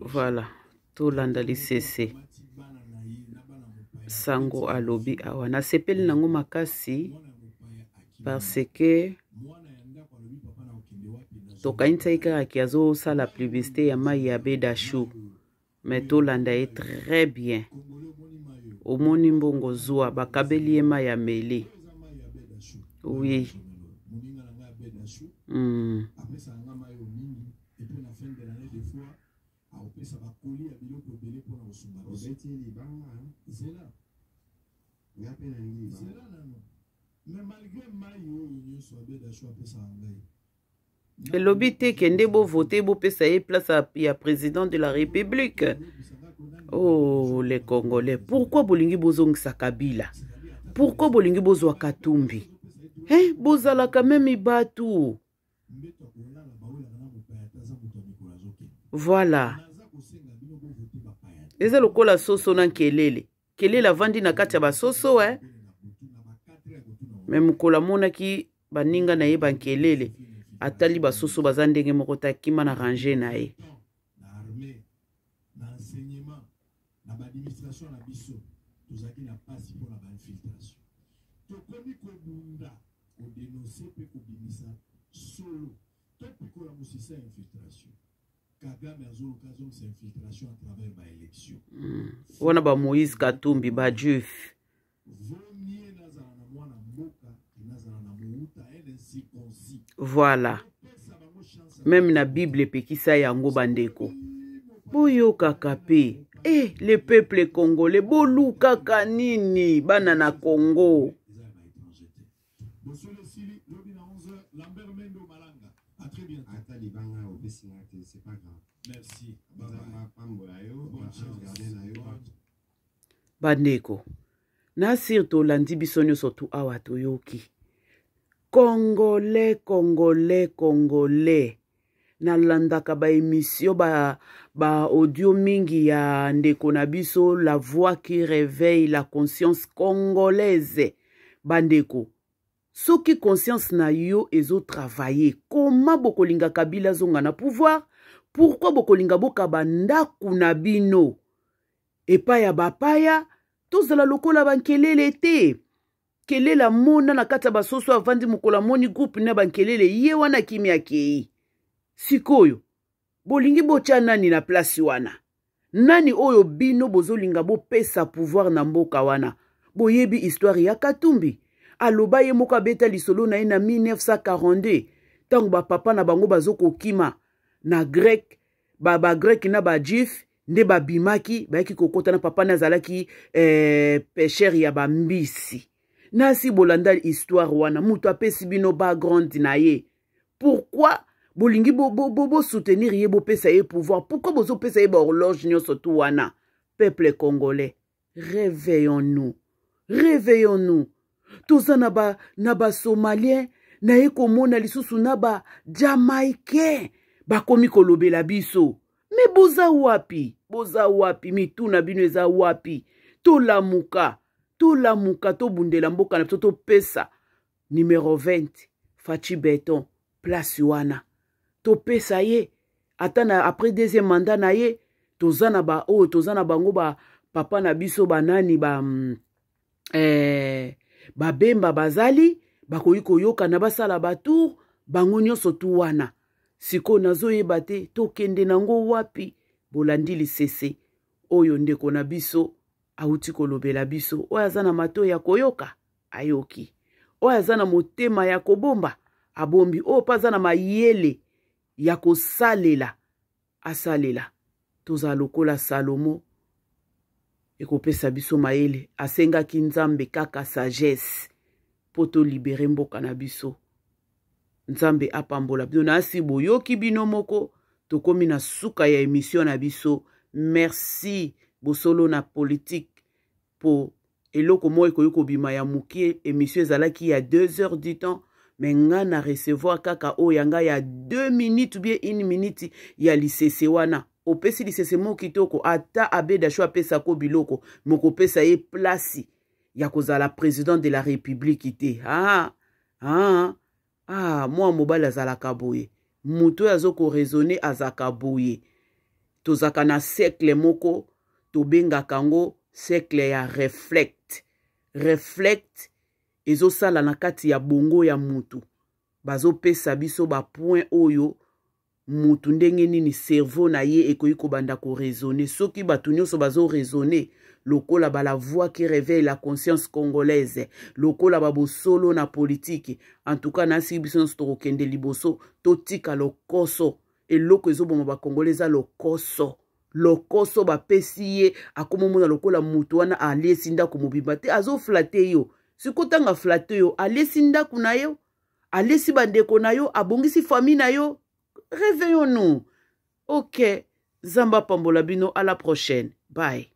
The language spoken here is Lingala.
Voilà, tolanda lisese sango alobi awa nasepeli nango makasi parce que tokanisaki kaka ki azosala publicité ya mai ya bedashu mais tolanda ye très bien. Omoni mbongo zwa bakabeli ye mai ya mele. Oui. Elobi te kende bo voter bo pesa ye place ya président de la République. Oh les Congolais, pourquoi bolingi bozongisa Kabila? Pourquoi bolingi bozwa Katumbi? Hein, bozala quand même ibatu. Voilà. Eza lokola soso na kelele. Kelele avandi na kati ya basoso, eh? Même kola mona ki baninga na ye bankelele. Atali basoso bazandenge moko ta kima na ranger na ye. Wana ba Moïse Katumbi ba Diouf. Voilà. Même na Bible pekisa yango bandeko. Boyo kakape. Eh, le peuple congolais bolu kaka nini bana na Congo. Bandeko. Nasir to landi bisonyo sotu awa toyoki. Congolais, Congolais, Congolais. Nalandaka ba émission ba audio mingi ya ndeko na biso, la voix qui réveille la conscience congolaise. Bandeko. Soki conscience na yo ezo travailler. Comment bokolinga Kabila zonga na pouvoir? Pourquoi bokolinga boka bandaku na bino? Epaya bapaya, tozala lokola bankelele te. Kelela mona na kata basoso avandi mukola moni groupe na bankelele ye wana kimi akei. Sikoyo, bolingi bocha nani na place wana? Nani oyo bino bozolinga bo pesa pouvoir na mboka wana? Boyebi histoire ya Katumbi. Aloba ye moko beta lisolo na ye na 1942. Tango ba papa na bango bazoko kima na grec, ba grec na ba Diouf, nde ba bimaki, ba yaki kokota na papa na zalaki pêcheur ya ba mbisi. Nasi bolanda histoire wana, mutu apesi bino background na ye. Pourquoi bolingi bo soutenir ye bo pesa ye pouvoir? Pourquoi bozo pesa ye ba horloge nyonso tu wana? Peuple congolais, réveillons-nous. Réveillons-nous. Toza na ba Somalien, na ye komona lisusu na ba Jamaïcain, ba komi kolobela biso. Me boza wapi? Boza wapi? Mituna bino eza wapi? Tolamuka. Tolamuka to bundela mboka na toto pesa. Numéro 20. Fachi Beton. Place wana. To pesa ye. Atana après deuxième mandat na ye. Tozana ba o. Tozana bango ba papa na biso banani ba bemba bazali. Bakoyi koyoka na basala batour. Bango nyonso tu wana. Siko nazo yebate. To kende nango wapi. Bolandi lisese. Oyo ndeko na biso. Auti kolobela biso. Oya zana mato ya koyoka. Ayoki. Oya zana motema ya kobomba. Abombi. O pazana mayele ya kosalela. Asalela. Toza lokola Salomo. Ekopesa biso mayele. Asenga kinzambe kaka sagesse. Poto libere mboka na biso. Nzambe apambola. Bino na asibo yoki bino moko. Tokomi na suka ya emission na biso. Merci. Bosolo na politique. Po eloko mo ekoyoko bima ya mukie. Emission ezalaki ya 2 heures du temps. Mais nga na recevoir kaka o yanga ya 2 minutes ou bien 1 minute ya lisese wana. Opesi lisese mo kitoko. Ata abedasho apesa ko biloko. Moko pesa ye place. Ya kozala président de la République ite. Moi mobile azala kaboye. muto azo ko raisonner azaka boye tozaka na cercle moko tobenga kango cercle ya reflect ezosala na kati ya bongo ya mutu bazopesa biso ba point oyo mutu ndenge nini cerveau na ye ekoki kobanda ko raisonner soki bato nyonso bazo raisonner lokola ba la voix qui réveille la conscience congolaise lokola ba bosolo na politique en tout cas na si biso nyonso tokokende liboso totika lokoso eloko ezoboma ba congolais lokoso bapesi ye akomomona lokola mutu wana alesi ndako mobimba te azoflate yo sikotanga flate yo alesi ndako na yo alesi bandeko na yo abongisi famille na yo. Réveillons-nous. Ok, Zamba Pambola Bino, à la prochaine. Bye.